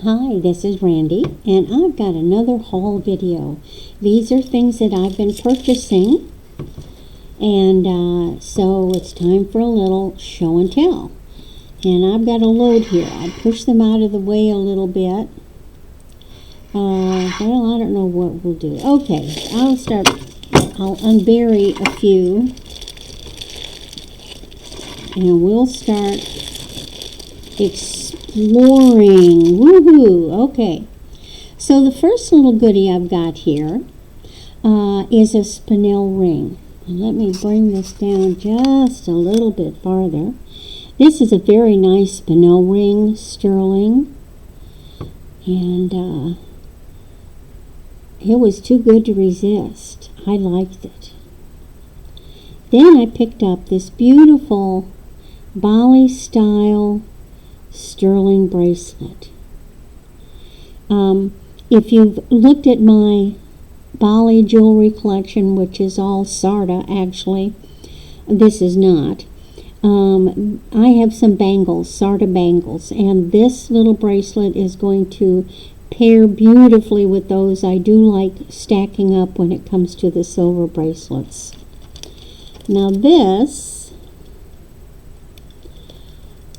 Hi, this is Randy, and I've got another haul video. These are things that I've been purchasing, and so it's time for a little show and tell. And I've got a load here. I pushed them out of the way a little bit. Well, I don't know what we'll do. Okay, I'll unbury a few, and we'll start exploring. Woohoo! Okay, so the first little goodie I've got here is a spinel ring. And let me bring this down just a little bit farther. This is a very nice spinel ring, sterling, and it was too good to resist. I liked it. Then I picked up this beautiful Bali style sterling bracelet. If you've looked at my Bali jewelry collection, which is all Sarda actually, this is not. I have some bangles, Sarda bangles, and this little bracelet is going to pair beautifully with those. I do like stacking up when it comes to the silver bracelets. Now this,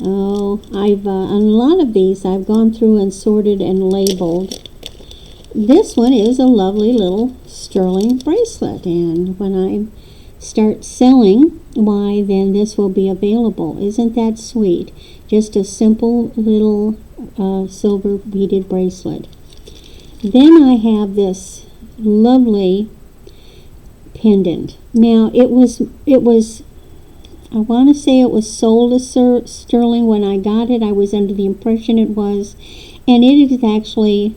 on a lot of these I've gone through and sorted and labeled. This one is a lovely little sterling bracelet, and when I start selling, why then this will be available. Isn't that sweet? Just a simple little silver beaded bracelet. Then I have this lovely pendant. Now it was I want to say it was sold as sterling. When I got it, I was under the impression it was, and it is actually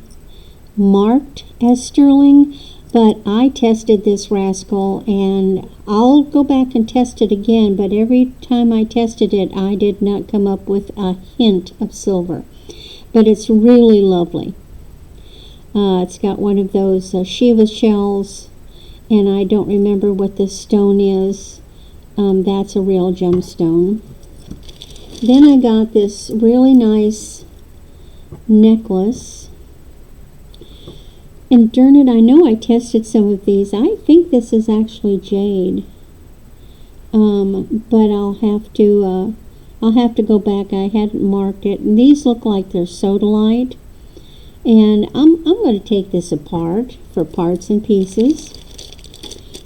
marked as sterling, but I tested this rascal, and I'll go back and test it again, but every time I tested it, I did not come up with a hint of silver. But it's really lovely. It's got one of those Shiva shells, and I don't remember what this stone is. That's a real gemstone. Then I got this really nice necklace. And darn it, I know I tested some of these. I think this is actually jade. But I'll have to go back. I hadn't marked it. And these look like they're sodalite. And I'm going to take this apart for parts and pieces.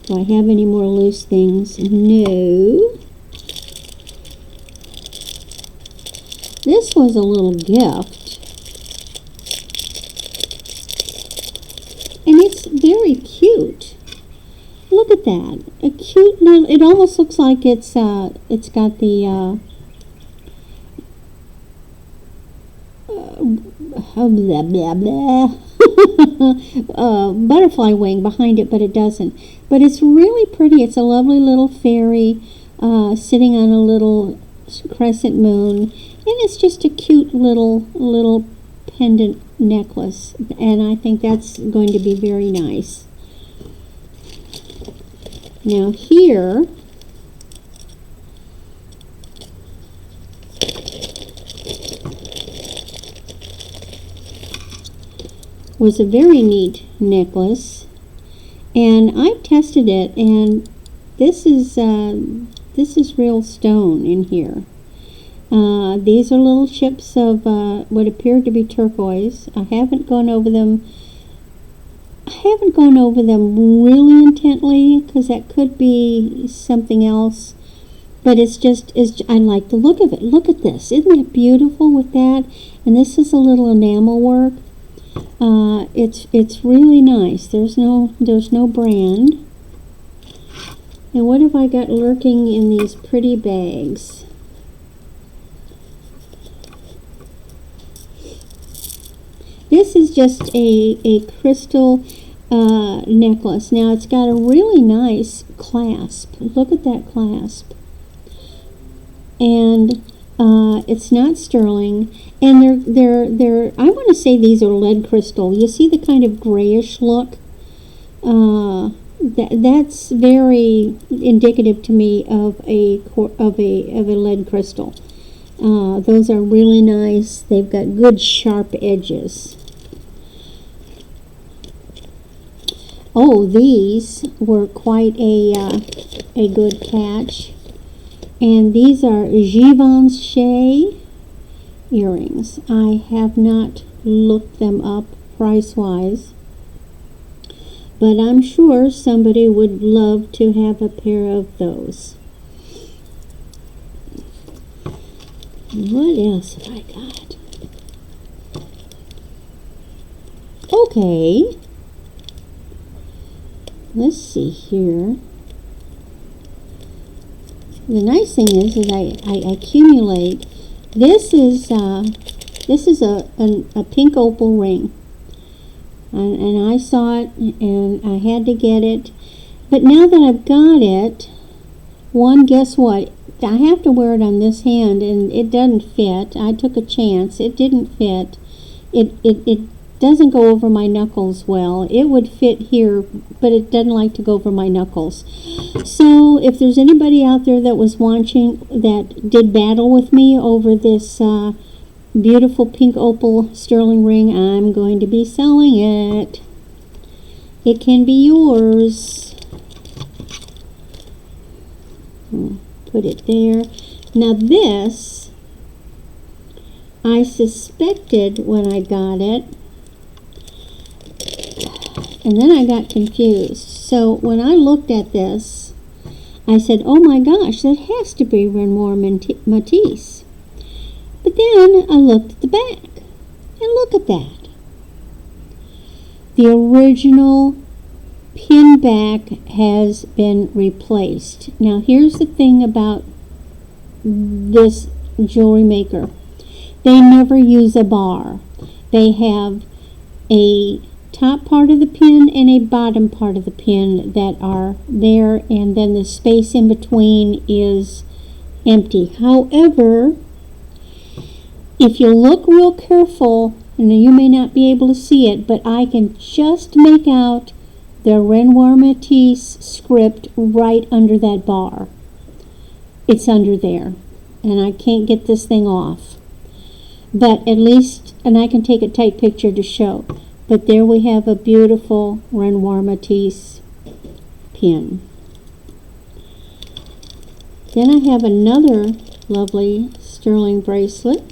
Do I have any more loose things? No. This was a little gift. And it's very cute. Look at that. A cute little, it almost looks like it's got the blah blah blah butterfly wing behind it, but it doesn't. But it's really pretty. It's a lovely little fairy sitting on a little crescent moon, and it's just a cute little pendant necklace, and I think that's going to be very nice. Now here was a very neat necklace, and I've tested it, and this is real stone in here. These are little chips of what appear to be turquoise. I haven't gone over them really intently, because that could be something else. But I like the look of it. Look at this. Isn't it beautiful with that? And this is a little enamel work. It's really nice. There's no brand. And what have I got lurking in these pretty bags? This is just a crystal necklace. Now it's got a really nice clasp. Look at that clasp. And it's not sterling. And they're I want to say these are lead crystal. You see the kind of grayish look? That's very indicative to me of a lead crystal. Those are really nice. They've got good sharp edges. Oh, these were quite a good catch. And these are Givenchy earrings. I have not looked them up price-wise, but I'm sure somebody would love to have a pair of those. What else have I got? Okay. Let's see here. The nice thing is I accumulate. This is a pink opal ring, and I saw it and I had to get it. But now that I've got it, guess what? I have to wear it on this hand, and it doesn't fit. I took a chance. It didn't fit. It doesn't go over my knuckles well. It would fit here, but it doesn't like to go over my knuckles. So if there's anybody out there that was watching that did battle with me over this beautiful pink opal sterling ring, I'm going to be selling it. It can be yours. Put it there. Now this, I suspected when I got it, and then I got confused. So when I looked at this, I said, oh my gosh, that has to be Renoir Matisse. But then I looked at the back, and look at that. The original pin back has been replaced. Now here's the thing about this jewelry maker. They never use a bar. They have a top part of the pin and a bottom part of the pin that are there, and then the space in between is empty. However, if you look real careful, and you may not be able to see it, but I can just make out the Renoir Matisse script right under that bar. It's under there, and I can't get this thing off. But at least, and I can take a tight picture to show, but there we have a beautiful Renoir Matisse pin. Then I have another lovely sterling bracelet.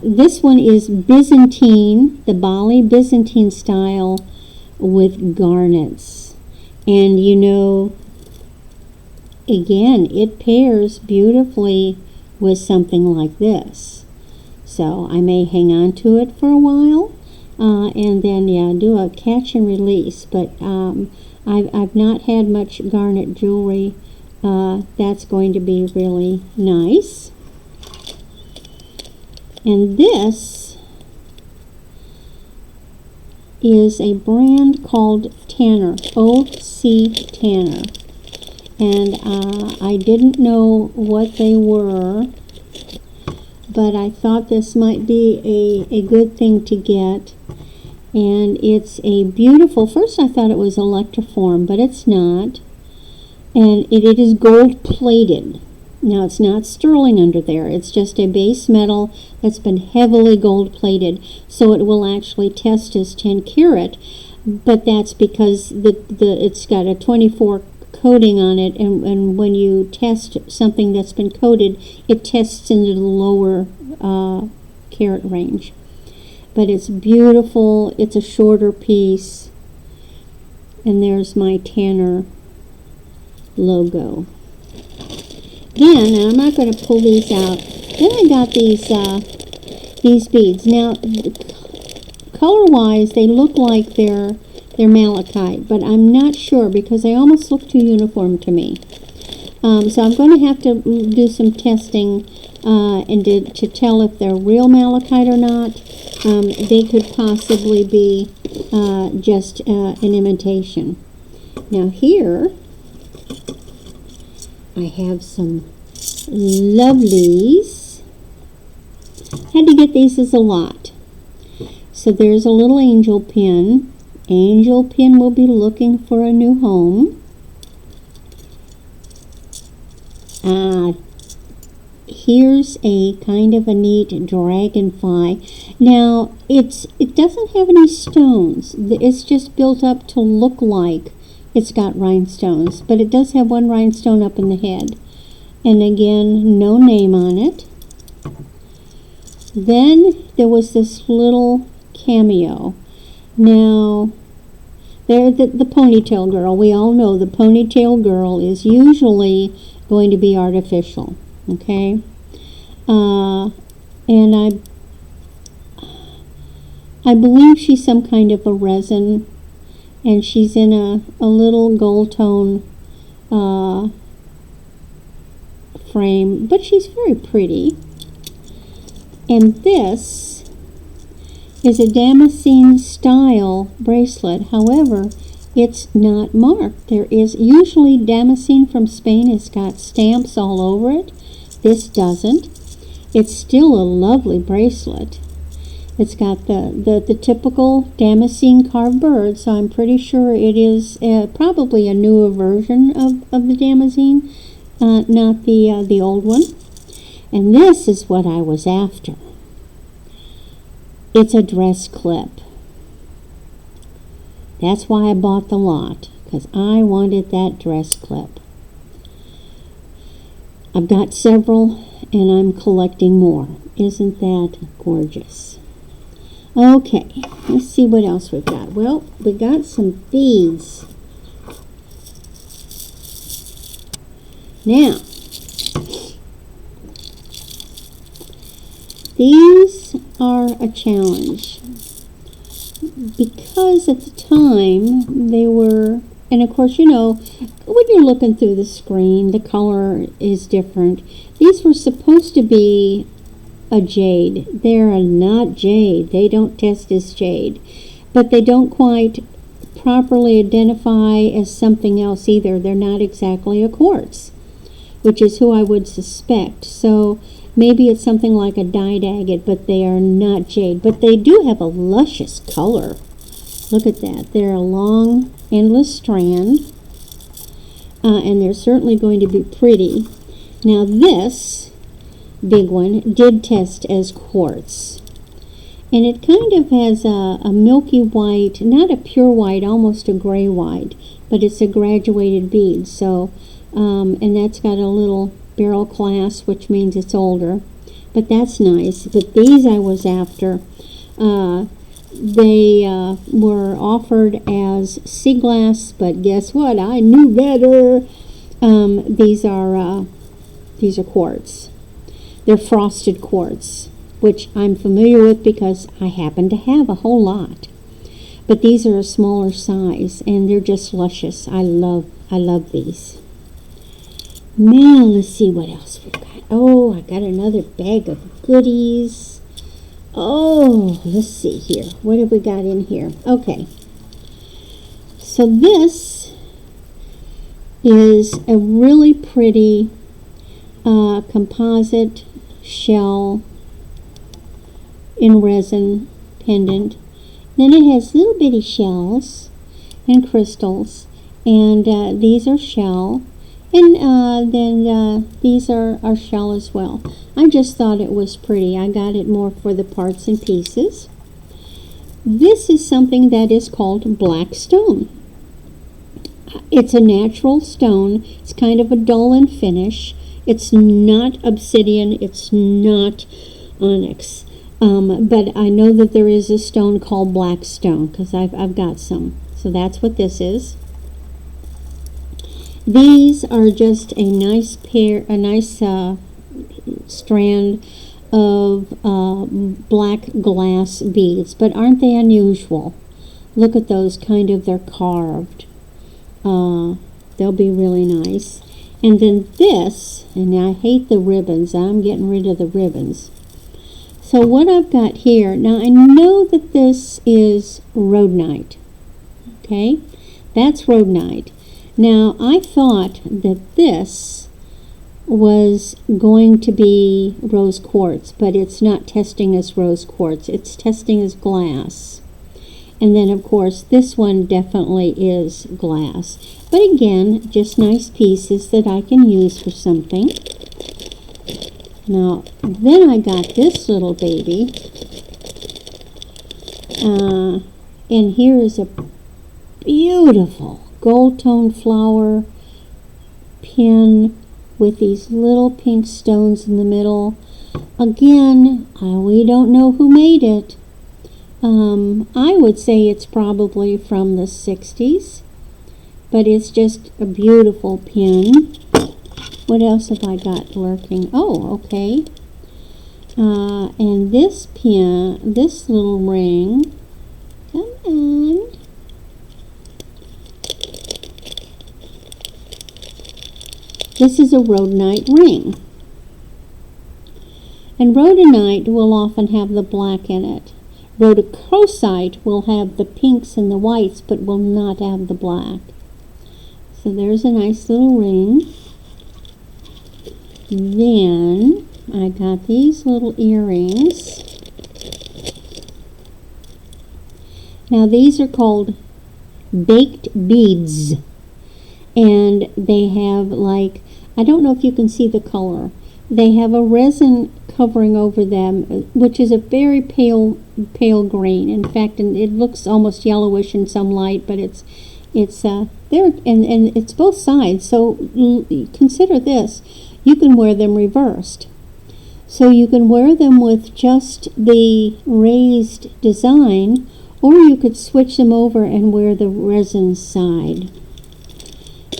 This one is Byzantine, the Bali Byzantine style with garnets. And you know, again, it pairs beautifully with something like this. So I may hang on to it for a while and then, do a catch and release. But I've not had much garnet jewelry. That's going to be really nice. And this is a brand called Tanner, O.C. Tanner. And I didn't know what they were, but I thought this might be a good thing to get. And it's a beautiful, first I thought it was electroform, but it's not. And it is gold plated. Now it's not sterling under there, it's just a base metal that's been heavily gold plated, so it will actually test as 10 karat, but that's because it's got a 24 coating on it, and when you test something that's been coated, it tests into the lower carat range. But it's beautiful, it's a shorter piece, and there's my Tanner logo. Again, and I'm not going to pull these out. Then I got these beads. Now, color-wise, they look like they're malachite, but I'm not sure because they almost look too uniform to me. So I'm going to have to do some testing and to tell if they're real malachite or not. They could possibly be just an imitation. Now here, I have some lovelies. Had to get these as a lot. So there's a little angel pin. Angel pin will be looking for a new home. Here's a kind of a neat dragonfly. Now, it doesn't have any stones. It's just built up to look like it's got rhinestones, but it does have one rhinestone up in the head. And again, no name on it. Then there was this little cameo. Now, there the ponytail girl. We all know the ponytail girl is usually going to be artificial. Okay, and I believe she's some kind of a resin, and she's in a little gold tone frame, but she's very pretty. And this is a Damascene style bracelet. However, it's not marked. There is usually Damascene from Spain has got stamps all over it. This doesn't. It's still a lovely bracelet. It's got the typical Damascene carved bird, so I'm pretty sure it is probably a newer version of the Damascene, not the old one. And this is what I was after. It's a dress clip. That's why I bought the lot, because I wanted that dress clip. I've got several, and I'm collecting more. Isn't that gorgeous? Okay, let's see what else we've got. Well, we got some beads. Now, these are a challenge because at the time they were, and of course, you know, when you're looking through the screen, the color is different. These were supposed to be a jade. They're not jade. They don't test as jade, but they don't quite properly identify as something else either. They're not exactly a quartz, which is who I would suspect. So maybe it's something like a dyed agate, but they are not jade. But they do have a luscious color. Look at that. They're a long, endless strand, and they're certainly going to be pretty. Now this big one did test as quartz, and it kind of has a milky white, not a pure white, almost a gray white, but it's a graduated bead. So and that's got a little barrel clasp, which means it's older, but that's nice. But these I was after. They were offered as sea glass, but guess what? I knew better. These are quartz. They're frosted quartz, which I'm familiar with because I happen to have a whole lot. But these are a smaller size, and they're just luscious. I love these. Now let's see what else we've got. Oh, I got another bag of goodies. Oh, let's see here. What have we got in here? Okay. So this is a really pretty composite shell in resin pendant. Then it has little bitty shells and crystals, and these are shell, and then these are shell as well. I just thought it was pretty. I got it more for the parts and pieces. This is something that is called black stone. It's a natural stone. It's kind of a dull in finish. It's not obsidian. It's not onyx. But I know that there is a stone called black stone because I've got some. So that's what this is. These are just a nice strand of black glass beads, but aren't they unusual? Look at those, kind of, they're carved. They'll be really nice. And then this, and I hate the ribbons. I'm getting rid of the ribbons. So what I've got here, now I know that this is rhodonite. Okay, that's rhodonite. Now I thought that this was going to be rose quartz, but it's not testing as rose quartz. It's testing as glass. And then, of course, this one definitely is glass. But again, just nice pieces that I can use for something. Now, then I got this little baby. And here is a beautiful gold tone flower pin with these little pink stones in the middle. Again, we don't know who made it. I would say it's probably from the 60s, but it's just a beautiful pin. What else have I got lurking? Oh, okay. And this pin, this little ring, come on. This is a rhodonite ring. And rhodonite will often have the black in it. Rhodochrosite will have the pinks and the whites, but will not have the black. So there's a nice little ring. Then I got these little earrings. Now these are called baked beads. And they have like, I don't know if you can see the color. They have a resin covering over them, which is a very pale green. In fact, and it looks almost yellowish in some light, but it's there, and it's both sides. So consider this: you can wear them reversed. So you can wear them with just the raised design, or you could switch them over and wear the resin side.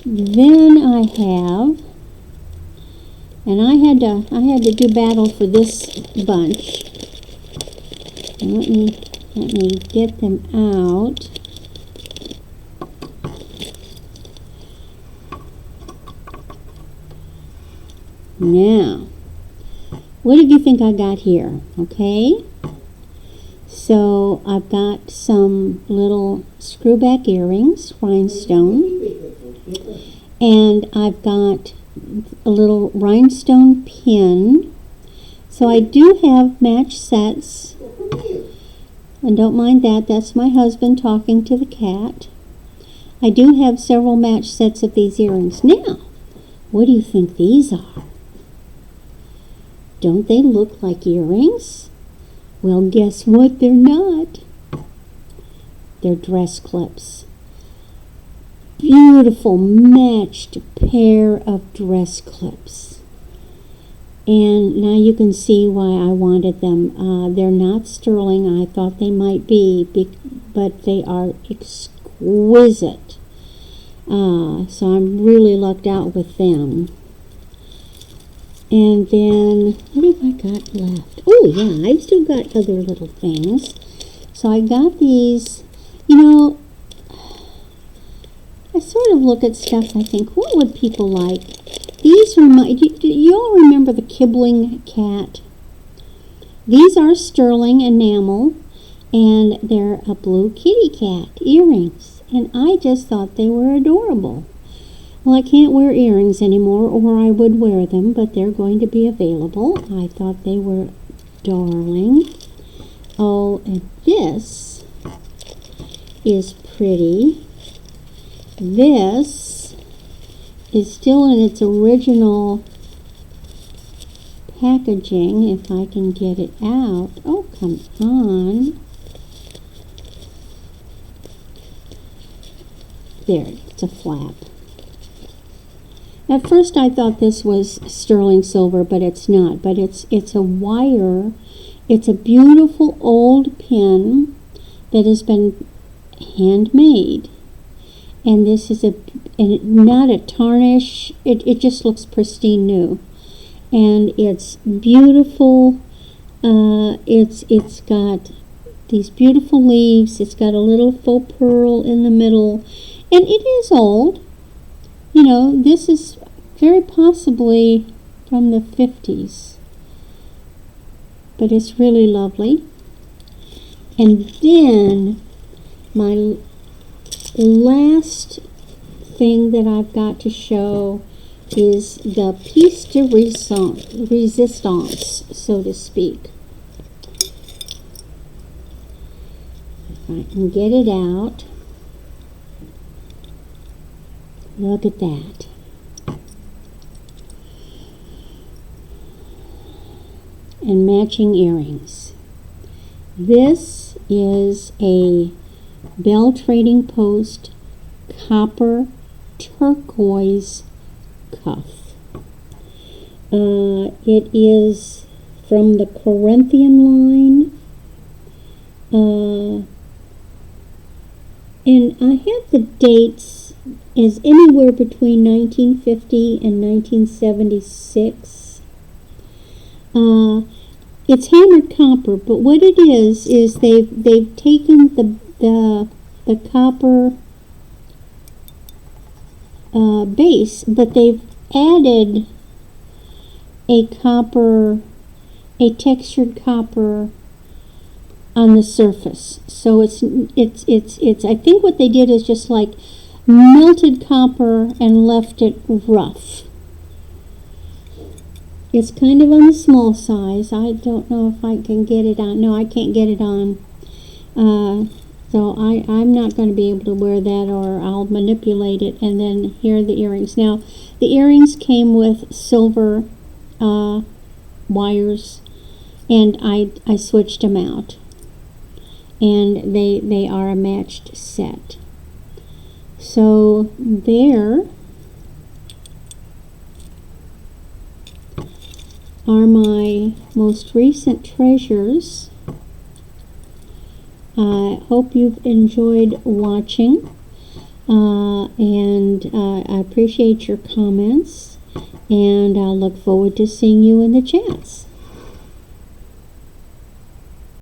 Then I have, and I had to do battle for this bunch. And let me get them out. Now, what did you think I got here? Okay. So I've got some little screwback earrings, rhinestone. And I've got a little rhinestone pin. So I do have match sets. And don't mind that. That's my husband talking to the cat. I do have several match sets of these earrings. Now, what do you think these are? Don't they look like earrings? Well, guess what? They're not. They're dress clips. Beautiful matched pair of dress clips. And now you can see why I wanted them. They're not sterling. I thought they might be, but they are exquisite. So I'm really lucked out with them. And then, what have I got left? Oh, yeah, I've still got other little things. So I got these, you know, I sort of look at stuff, I think, what would people like? These are do you all remember the Kibling cat? These are sterling enamel, and they're a blue kitty cat earrings. And I just thought they were adorable. Well, I can't wear earrings anymore, or I would wear them, but they're going to be available. I thought they were darling. Oh, and this is pretty. This is still in its original packaging, if I can get it out. Oh, come on. There, it's a flap. At first I thought this was sterling silver, but it's not. But it's a wire. It's a beautiful old pin that has been handmade. And this is not a tarnish. It just looks pristine new. And it's beautiful. It's got these beautiful leaves. It's got a little faux pearl in the middle. And it is old. You know, this is very possibly from the 50s. But it's really lovely. And then my last thing that I've got to show is the piece de resistance, so to speak. If I can get it out. Look at that. And matching earrings. This is a Bell Trading Post copper turquoise cuff. It is from the Corinthian line. And I have the dates as anywhere between 1950 and 1976. It's hammered copper, but what it is they've taken the copper base, but they've added a textured copper on the surface. So it's I think what they did is just like melted copper and left it rough. It's kind of on the small size. I don't know if I can get it on. No, I can't get it on. So I'm not going to be able to wear that, or I'll manipulate it. And then here are the earrings. Now, the earrings came with silver wires, and I switched them out. And they are a matched set. So there are my most recent treasures. I hope you've enjoyed watching, and I appreciate your comments, and I look forward to seeing you in the chats.